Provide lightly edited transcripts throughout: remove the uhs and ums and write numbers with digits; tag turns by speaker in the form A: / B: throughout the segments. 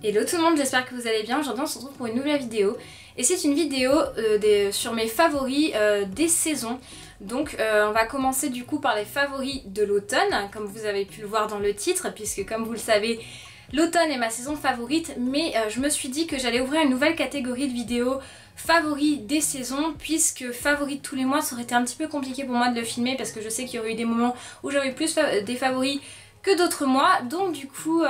A: Hello tout le monde, j'espère que vous allez bien. Aujourd'hui on se retrouve pour une nouvelle vidéo. Et c'est une vidéo sur mes favoris des saisons. Donc on va commencer du coup par les favoris de l'automne, comme vous avez pu le voir dans le titre, puisque comme vous le savez, l'automne est ma saison favorite. Mais je me suis dit que j'allais ouvrir une nouvelle catégorie de vidéos favoris des saisons, puisque favoris de tous les mois ça aurait été un petit peu compliqué pour moi de le filmer, parce que je sais qu'il y aurait eu des moments où j'aurais eu plus des favoris que d'autres mois, donc du coup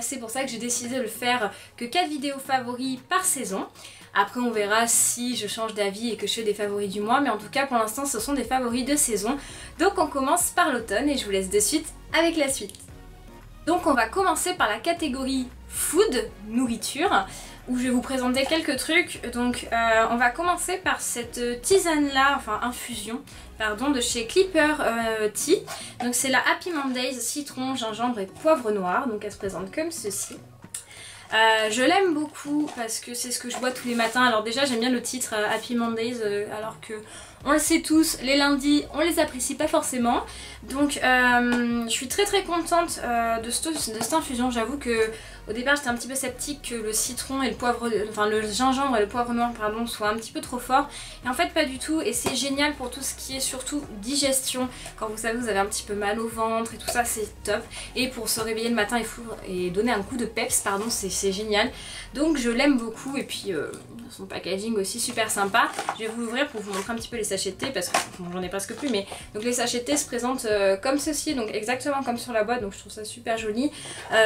A: c'est pour ça que j'ai décidé de le faire que 4 vidéos favoris par saison. Après on verra si je change d'avis et que je fais des favoris du mois, mais en tout cas pour l'instant ce sont des favoris de saison. Donc on commence par l'automne et je vous laisse de suite avec la suite. Donc on va commencer par la catégorie food, nourriture, où je vais vous présenter quelques trucs. Donc on va commencer par cette tisane là, enfin infusion, pardon, de chez Clipper Tea. Donc c'est la Happy Mondays citron, gingembre et poivre noir. Donc elle se présente comme ceci. Je l'aime beaucoup parce que c'est ce que je bois tous les matins. Alors déjà j'aime bien le titre Happy Mondays, alors que on le sait tous, les lundis on les apprécie pas forcément. Donc je suis très contente de cette infusion. J'avoue que au départ j'étais un petit peu sceptique que le citron et le poivre, enfin le gingembre et le poivre noir pardon, soient un petit peu trop forts. Et en fait pas du tout, et c'est génial pour tout ce qui est surtout digestion. Quand vous savez vous avez un petit peu mal au ventre et tout ça, c'est top. Et pour se réveiller le matin et donner un coup de peps, pardon, c'est génial. Donc je l'aime beaucoup, et puis son packaging aussi super sympa. Je vais vous l'ouvrir pour vous montrer un petit peu les sachets de thé, parce que bon, j'en ai presque plus, mais donc les sachets de thé se présentent comme ceci, donc exactement comme sur la boîte, donc je trouve ça super joli.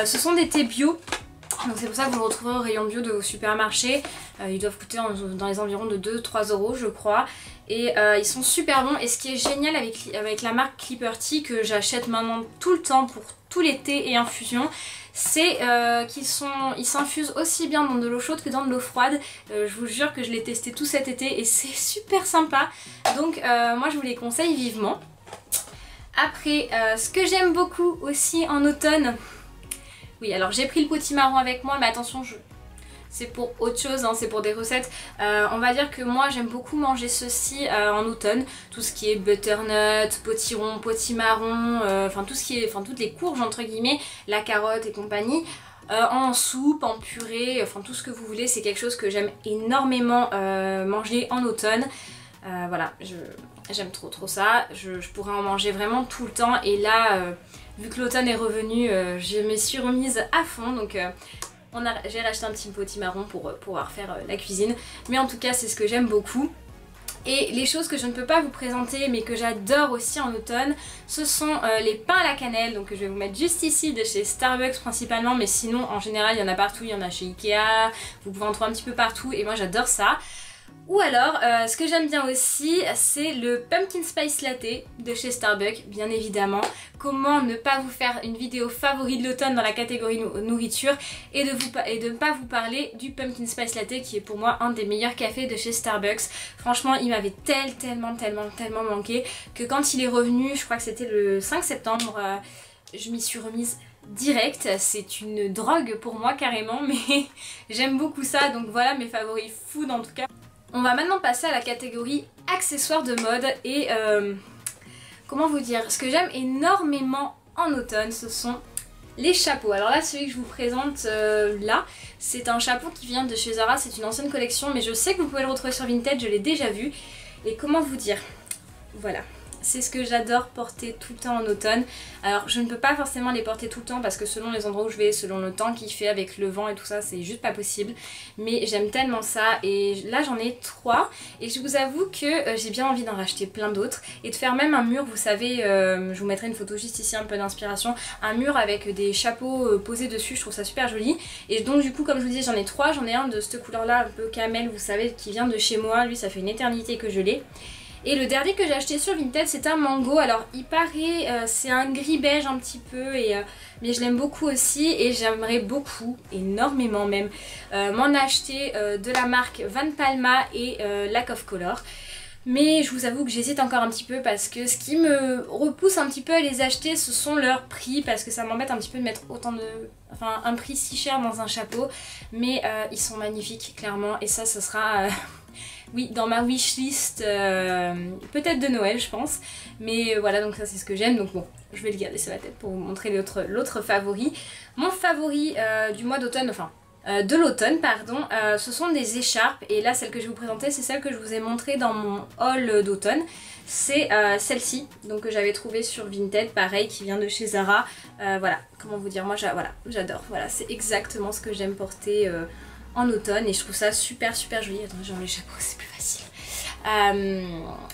A: Ce sont des thés bio. Donc c'est pour ça que vous le retrouverez au rayon bio de vos supermarchés. Ils doivent coûter dans les environs de 2-3 € je crois. Et ils sont super bons. Et ce qui est génial avec la marque Clipper Tea, que j'achète maintenant tout le temps pour tous les thés et infusions, c'est qu'ils s'infusent aussi bien dans de l'eau chaude que dans de l'eau froide. Je vous jure que je l'ai testé tout cet été et c'est super sympa. Donc moi je vous les conseille vivement. Après, ce que j'aime beaucoup aussi en automne... Oui, alors j'ai pris le potimarron avec moi, mais attention, c'est pour autre chose, hein, c'est pour des recettes. On va dire que moi j'aime beaucoup manger ceci en automne. Tout ce qui est butternut, potiron, potimarron, enfin tout ce qui est, enfin toutes les courges entre guillemets, la carotte et compagnie. En soupe, en purée, enfin tout ce que vous voulez, c'est quelque chose que j'aime énormément manger en automne. Voilà, j'aime trop ça, je pourrais en manger vraiment tout le temps, et là, vu que l'automne est revenu, je me suis remise à fond, donc j'ai racheté un petit potimarron pour pouvoir faire la cuisine, mais en tout cas c'est ce que j'aime beaucoup. Et les choses que je ne peux pas vous présenter mais que j'adore aussi en automne, ce sont les pains à la cannelle. Donc je vais vous mettre juste ici, de chez Starbucks principalement, mais sinon en général il y en a partout, il y en a chez Ikea, vous pouvez en trouver un petit peu partout et moi j'adore ça. Ou alors, ce que j'aime bien aussi, c'est le Pumpkin Spice Latte de chez Starbucks, bien évidemment. Comment ne pas vous faire une vidéo favori de l'automne dans la catégorie nourriture et de ne pas vous parler du Pumpkin Spice Latte, qui est pour moi un des meilleurs cafés de chez Starbucks. Franchement, il m'avait tellement manqué que quand il est revenu, je crois que c'était le 5 septembre, je m'y suis remise direct. C'est une drogue pour moi carrément, mais j'aime beaucoup ça. Donc voilà mes favoris food en tout cas. On va maintenant passer à la catégorie accessoires de mode et comment vous dire, ce que j'aime énormément en automne, ce sont les chapeaux. Alors là, celui que je vous présente là, c'est un chapeau qui vient de chez Zara, c'est une ancienne collection, mais je sais que vous pouvez le retrouver sur Vinted, je l'ai déjà vu. Et comment vous dire, voilà. C'est ce que j'adore porter tout le temps en automne. Alors je ne peux pas forcément les porter tout le temps parce que selon les endroits où je vais, selon le temps qu'il fait avec le vent et tout ça, c'est juste pas possible. Mais j'aime tellement ça, et là j'en ai 3 et je vous avoue que j'ai bien envie d'en racheter plein d'autres et de faire même un mur, vous savez, je vous mettrai une photo juste ici, un peu d'inspiration, un mur avec des chapeaux posés dessus, je trouve ça super joli. Et donc du coup comme je vous dis j'en ai 3, j'en ai un de cette couleur là un peu camel, vous savez, qui vient de chez moi, lui ça fait une éternité que je l'ai. Et le dernier que j'ai acheté sur Vinted, c'est un mango. Alors il paraît, c'est un gris beige un petit peu, mais je l'aime beaucoup aussi et j'aimerais beaucoup, énormément même, m'en acheter de la marque Van Palma et Lack of Color. Mais je vous avoue que j'hésite encore un petit peu parce que ce qui me repousse un petit peu à les acheter, ce sont leurs prix, parce que ça m'embête un petit peu de mettre autant de... Enfin un prix si cher dans un chapeau, mais ils sont magnifiques clairement, et ça ce sera... Oui, dans ma wishlist, peut-être de Noël je pense, mais voilà, donc ça c'est ce que j'aime, donc bon, je vais le garder sur la tête pour vous montrer l'autre favori. Mon favori du mois d'automne, enfin de l'automne, pardon. Ce sont des écharpes et là celle que je vais vous présenter c'est celle que je vous ai montrée dans mon haul d'automne. C'est celle-ci, donc que j'avais trouvée sur Vinted, pareil, qui vient de chez Zara. Voilà, comment vous dire, moi voilà, j'adore. Voilà, c'est exactement ce que j'aime porter en automne et je trouve ça super joli. Attends, j'ai enlevé le chapeau, c'est plus facile.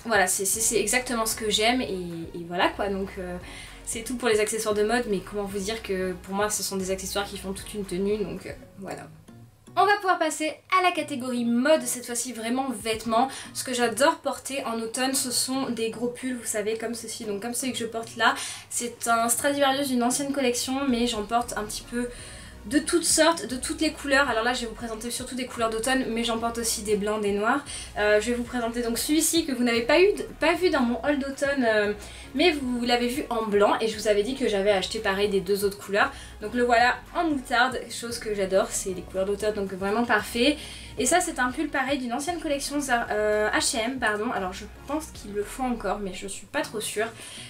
A: Voilà, c'est exactement ce que j'aime et voilà quoi, donc c'est tout pour les accessoires de mode, mais comment vous dire que pour moi ce sont des accessoires qui font toute une tenue, donc voilà. On va pouvoir passer à la catégorie mode, cette fois-ci vraiment vêtements. Ce que j'adore porter en automne, ce sont des gros pulls, vous savez, comme ceci, donc comme celui que je porte là. C'est un Stradivarius d'une ancienne collection, mais j'en porte un petit peu de toutes sortes, de toutes les couleurs. Alors là je vais vous présenter surtout des couleurs d'automne, mais j'en porte aussi des blancs, des noirs. Je vais vous présenter donc celui-ci que vous n'avez pas vu dans mon haul d'automne, mais vous l'avez vu en blanc et je vous avais dit que j'avais acheté pareil des deux autres couleurs. Donc le voilà en moutarde, chose que j'adore, c'est les couleurs d'automne, donc vraiment parfait. Et ça c'est un pull pareil d'une ancienne collection H&M, pardon, alors je pense qu'ils le font encore mais je suis pas trop sûre,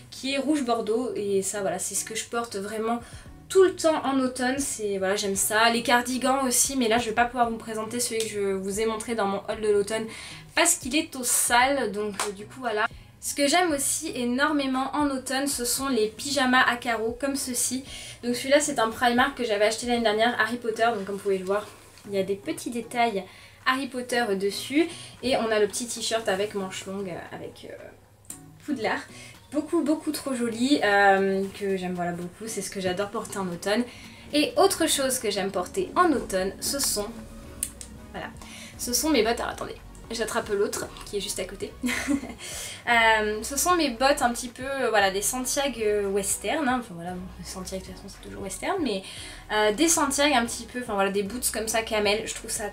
A: qui est rouge bordeaux et ça voilà c'est ce que je porte vraiment tout le temps en automne, c'est voilà, j'aime ça. Les cardigans aussi, mais là je vais pas pouvoir vous présenter celui que je vous ai montré dans mon haul de l'automne parce qu'il est au sale, donc du coup voilà. Ce que j'aime aussi énormément en automne, ce sont les pyjamas à carreaux comme ceci. Donc celui-là c'est un Primark que j'avais acheté l'année dernière, Harry Potter, donc comme vous pouvez le voir, il y a des petits détails Harry Potter dessus et on a le petit t-shirt avec manches longues avec Poudlard. Beaucoup trop joli, que j'aime voilà beaucoup, c'est ce que j'adore porter en automne. Et autre chose que j'aime porter en automne, ce sont mes bottes. Alors attendez, j'attrape l'autre qui est juste à côté. Ce sont mes bottes un petit peu, voilà, des Santiago western, hein. Enfin voilà, bon, Santiago de toute façon c'est toujours western, mais des Santiago un petit peu, enfin voilà, des boots comme ça camel. Je trouve ça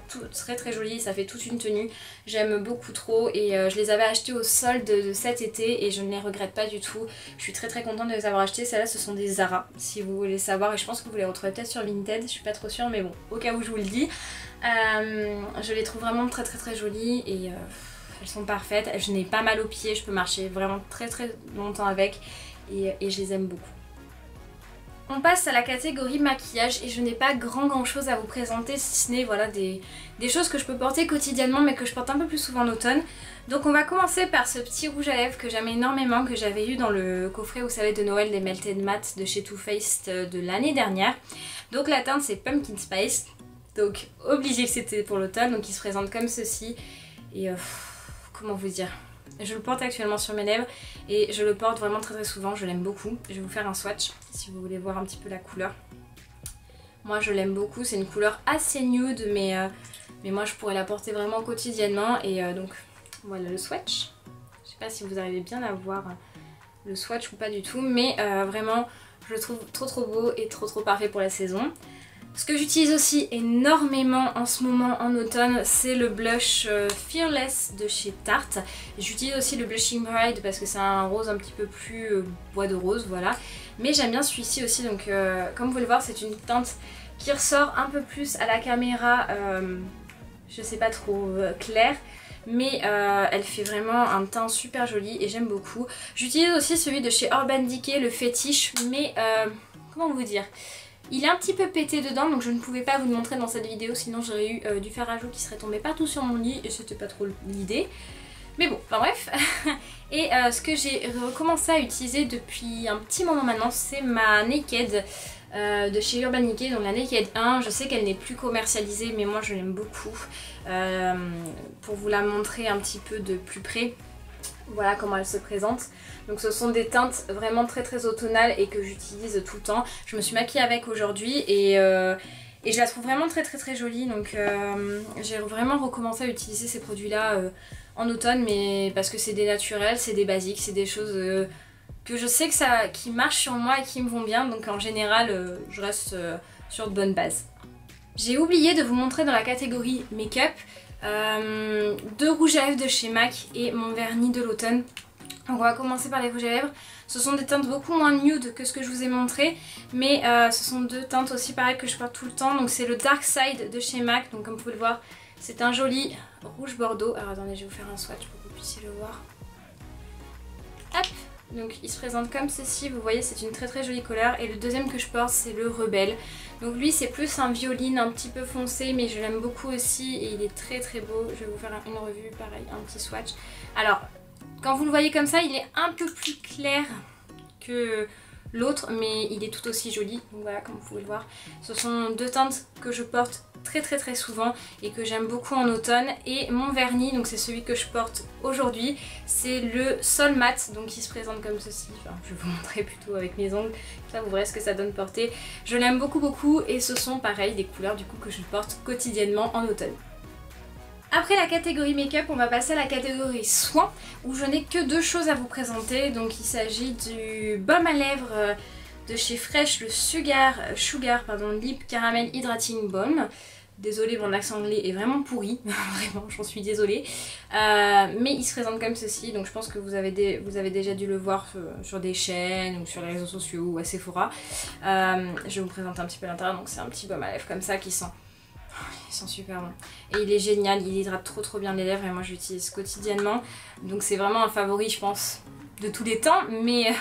A: très joli, ça fait toute une tenue, j'aime beaucoup trop et je les avais achetés au solde de cet été et je ne les regrette pas du tout. Je suis très contente de les avoir achetés. Celles-là ce sont des Zara si vous voulez savoir, et je pense que vous les retrouvez peut-être sur Vinted, je suis pas trop sûre, mais bon, au cas où je vous le dis. Je les trouve vraiment très jolies et elles sont parfaites. Je n'ai pas mal aux pieds, je peux marcher vraiment très longtemps avec et je les aime beaucoup. On passe à la catégorie maquillage et je n'ai pas grand chose à vous présenter si ce n'est voilà, des choses que je peux porter quotidiennement mais que je porte un peu plus souvent en automne. Donc on va commencer par ce petit rouge à lèvres que j'aime énormément, que j'avais eu dans le coffret vous savez de Noël des Melted Matte de chez Too Faced de l'année dernière. Donc la teinte c'est Pumpkin Spice, donc obligé que c'était pour l'automne, donc il se présente comme ceci et comment vous dire, je le porte actuellement sur mes lèvres et je le porte vraiment très souvent, je l'aime beaucoup. Je vais vous faire un swatch si vous voulez voir un petit peu la couleur. Moi je l'aime beaucoup, c'est une couleur assez nude mais moi je pourrais la porter vraiment quotidiennement et donc voilà le swatch. Je sais pas si vous arrivez bien à voir le swatch ou pas du tout, mais vraiment je le trouve trop beau et trop parfait pour la saison. Ce que j'utilise aussi énormément en ce moment en automne, c'est le blush Fearless de chez Tarte. J'utilise aussi le Blushing Bride parce que c'est un rose un petit peu plus bois de rose, voilà. Mais j'aime bien celui-ci aussi, donc comme vous pouvez le voir, c'est une teinte qui ressort un peu plus à la caméra, je sais pas trop claire. Mais elle fait vraiment un teint super joli et j'aime beaucoup. J'utilise aussi celui de chez Urban Decay, le fétiche, mais comment vous dire, il est un petit peu pété dedans, donc je ne pouvais pas vous le montrer dans cette vidéo, sinon j'aurais eu du fer à joues qui serait tombé partout sur mon lit et c'était pas trop l'idée. Mais bon, enfin bref. Et ce que j'ai recommencé à utiliser depuis un petit moment maintenant, c'est ma Naked de chez Urban Decay, donc la Naked 1. Je sais qu'elle n'est plus commercialisée, mais moi je l'aime beaucoup. Pour vous la montrer un petit peu de plus près, voilà comment elle se présente. Donc ce sont des teintes vraiment très automnales et que j'utilise tout le temps. Je me suis maquillée avec aujourd'hui et je la trouve vraiment très jolie. Donc j'ai vraiment recommencé à utiliser ces produits là en automne, mais parce que c'est des naturels, c'est des basiques, c'est des choses que je sais que qui marchent sur moi et qui me vont bien. Donc en général je reste sur de bonnes bases. J'ai oublié de vous montrer dans la catégorie make-up deux rouges à lèvres de chez MAC et mon vernis de l'automne. Donc on va commencer par les rouges à lèvres. Ce sont des teintes beaucoup moins nude que ce que je vous ai montré, mais ce sont deux teintes aussi pareilles que je porte tout le temps. Donc c'est le Dark Side de chez MAC, donc comme vous pouvez le voir, c'est un joli rouge bordeaux. Alors attendez, je vais vous faire un swatch pour que vous puissiez le voir. Hop, donc il se présente comme ceci, vous voyez c'est une très jolie couleur. Et le deuxième que je porte c'est le Rebelle. Donc lui c'est plus un violine un petit peu foncé mais je l'aime beaucoup aussi et il est très très beau. Je vais vous faire une revue, pareil, un petit swatch. Alors quand vous le voyez comme ça il est un peu plus clair que l'autre mais il est tout aussi joli. Donc voilà, comme vous pouvez le voir. Ce sont deux teintes que je porte très souvent et que j'aime beaucoup en automne. Et mon vernis, donc c'est celui que je porte aujourd'hui, c'est le Sol Matte, donc il se présente comme ceci. Enfin, je vais vous montrer plutôt avec mes ongles, là vous verrez ce que ça donne porter. Je l'aime beaucoup et ce sont pareil des couleurs du coup que je porte quotidiennement en automne. Après la catégorie make-up, on va passer à la catégorie soins où je n'ai que deux choses à vous présenter. Donc il s'agit du baume à lèvres de chez Fresh, le Sugar Lip Caramel Hydrating Balm. Désolée, mon accent anglais est vraiment pourri, vraiment, j'en suis désolée. Mais il se présente comme ceci, donc je pense que vous avez déjà dû le voir sur des chaînes ou sur les réseaux sociaux ou à Sephora. Je vais vous présenter un petit peu l'intérieur, donc c'est un petit baume à lèvres comme ça qui sent... Il sent super bon. Et il est génial, il hydrate trop bien les lèvres et moi je l'utilise quotidiennement. Donc c'est vraiment un favori je pense de tous les temps, mais...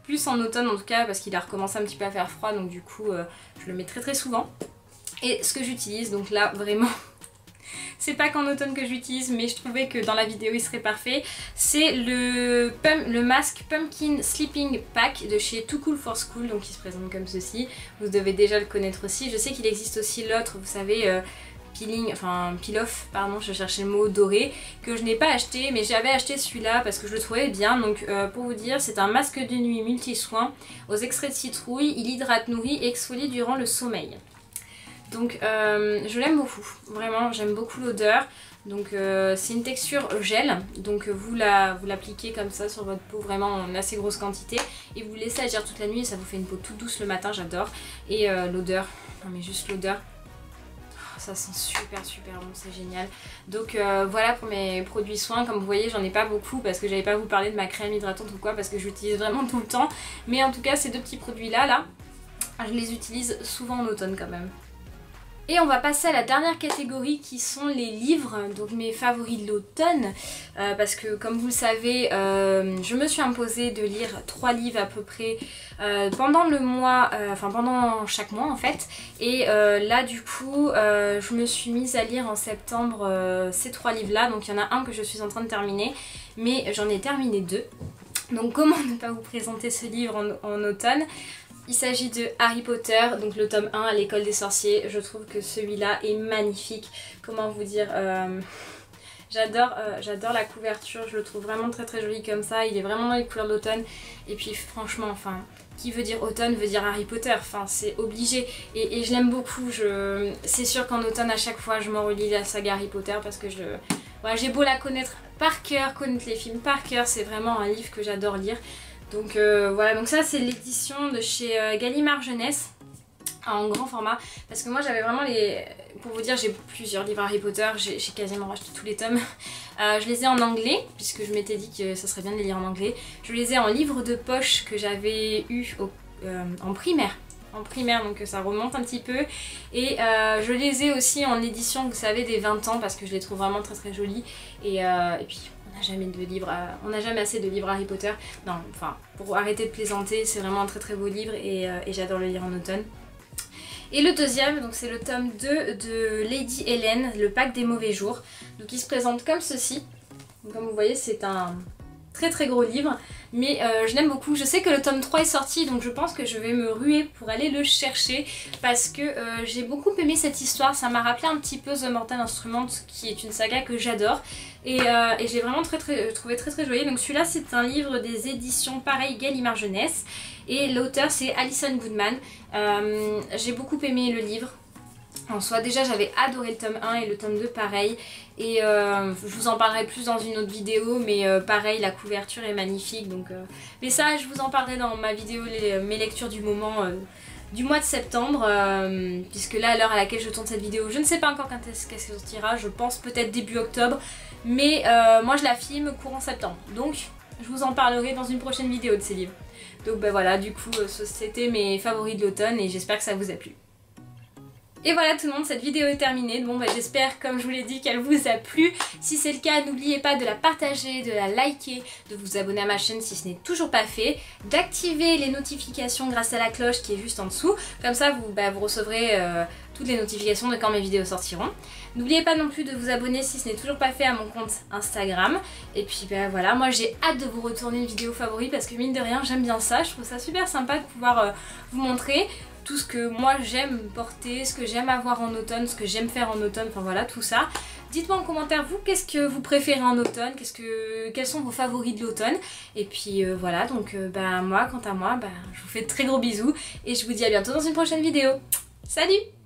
A: plus en automne en tout cas parce qu'il a recommencé un petit peu à faire froid donc du coup je le mets très souvent. Et ce que j'utilise, donc là vraiment c'est pas qu'en automne que j'utilise mais je trouvais que dans la vidéo il serait parfait, c'est le masque Pumpkin Sleeping Pack de chez Too Cool for School, donc il se présente comme ceci. Vous devez déjà le connaître aussi, je sais qu'il existe aussi l'autre, vous savez, peel-off, pardon, je cherchais le mot doré, que je n'ai pas acheté, mais j'avais acheté celui-là parce que je le trouvais bien. Donc pour vous dire, c'est un masque de nuit multi-soin aux extraits de citrouille, il hydrate, nourrit et exfolie durant le sommeil. Donc je l'aime beaucoup, vraiment j'aime beaucoup l'odeur. Donc c'est une texture gel, donc vous l'appliquez comme ça sur votre peau vraiment en assez grosse quantité et vous laissez agir toute la nuit et ça vous fait une peau toute douce le matin, j'adore. Et l'odeur, non mais juste l'odeur, ça sent super bon, c'est génial. Donc voilà pour mes produits soins. Comme vous voyez j'en ai pas beaucoup parce que j'avais pas vous parler de ma crème hydratante ou quoi parce que j'utilise vraiment tout le temps. Mais en tout cas ces deux petits produits là, je les utilise souvent en automne quand même. Et on va passer à la dernière catégorie qui sont les livres, donc mes favoris de l'automne, parce que comme vous le savez, je me suis imposée de lire 3 livres à peu près pendant le mois, pendant chaque mois en fait. Et là du coup, je me suis mise à lire en septembre ces 3 livres là, donc il y en a un que je suis en train de terminer, mais j'en ai terminé 2. Donc comment ne pas vous présenter ce livre en automne? Il s'agit de Harry Potter, donc le tome 1 à l'école des sorciers. Je trouve que celui-là est magnifique. Comment vous dire, j'adore la couverture, je le trouve vraiment très joli comme ça. Il est vraiment dans les couleurs de l'automne. Et puis franchement, enfin, qui veut dire automne veut dire Harry Potter. Enfin, c'est obligé. Et je l'aime beaucoup. C'est sûr qu'en automne, à chaque fois, je me relis la saga Harry Potter parce que voilà, j'ai beau la connaître par cœur, connaître les films par cœur. C'est vraiment un livre que j'adore lire. Donc voilà, donc ça c'est l'édition de chez Gallimard Jeunesse en grand format parce que moi j'avais vraiment pour vous dire, j'ai plusieurs livres Harry Potter, j'ai quasiment racheté tous les tomes. Je les ai en anglais puisque je m'étais dit que ça serait bien de les lire en anglais. Je les ai en livre de poche que j'avais eu en primaire. Donc ça remonte un petit peu. Et je les ai aussi en édition, vous savez, des 20 ans parce que je les trouve vraiment très jolis. Et puis on n'a jamais assez de livres Harry Potter. Non, enfin, pour arrêter de plaisanter, c'est vraiment un très beau livre et j'adore le lire en automne. Et le deuxième, donc c'est le tome 2 de Lady Helen, le pack des mauvais jours. Donc il se présente comme ceci. Donc, comme vous voyez, c'est un très gros livre, mais je l'aime beaucoup. Je sais que le tome 3 est sorti, donc je pense que je vais me ruer pour aller le chercher parce que j'ai beaucoup aimé cette histoire. Ça m'a rappelé un petit peu The Mortal Instruments qui est une saga que j'adore et j'ai vraiment trouvé très joli. Donc celui-là c'est un livre des éditions pareil Gallimard Jeunesse et l'auteur c'est Alison Goodman. J'ai beaucoup aimé le livre. En soi, déjà j'avais adoré le tome 1 et le tome 2 pareil et je vous en parlerai plus dans une autre vidéo mais pareil la couverture est magnifique donc mais ça je vous en parlerai dans ma vidéo mes lectures du moment du mois de septembre puisque là à l'heure à laquelle je tourne cette vidéo je ne sais pas encore quand est-ce qu'elle sortira, je pense peut-être début octobre mais moi je la filme courant septembre donc je vous en parlerai dans une prochaine vidéo de ces livres. Donc bah voilà, du coup c'était mes favoris de l'automne et j'espère que ça vous a plu. Et voilà tout le monde, cette vidéo est terminée. Bon bah j'espère, comme je vous l'ai dit, qu'elle vous a plu. Si c'est le cas, n'oubliez pas de la partager, de la liker, de vous abonner à ma chaîne si ce n'est toujours pas fait, d'activer les notifications grâce à la cloche qui est juste en dessous. Comme ça vous recevrez toutes les notifications de quand mes vidéos sortiront. N'oubliez pas non plus de vous abonner si ce n'est toujours pas fait à mon compte Instagram. Et puis bah voilà, moi j'ai hâte de vous retourner une vidéo favori parce que mine de rien j'aime bien ça. Je trouve ça super sympa de pouvoir vous montrer tout ce que moi j'aime porter, ce que j'aime avoir en automne, ce que j'aime faire en automne, enfin voilà tout ça. Dites-moi en commentaire vous, qu'est-ce que vous préférez en automne, quels sont vos favoris de l'automne. Et puis voilà, donc moi, quant à moi, je vous fais de très gros bisous et je vous dis à bientôt dans une prochaine vidéo. Salut!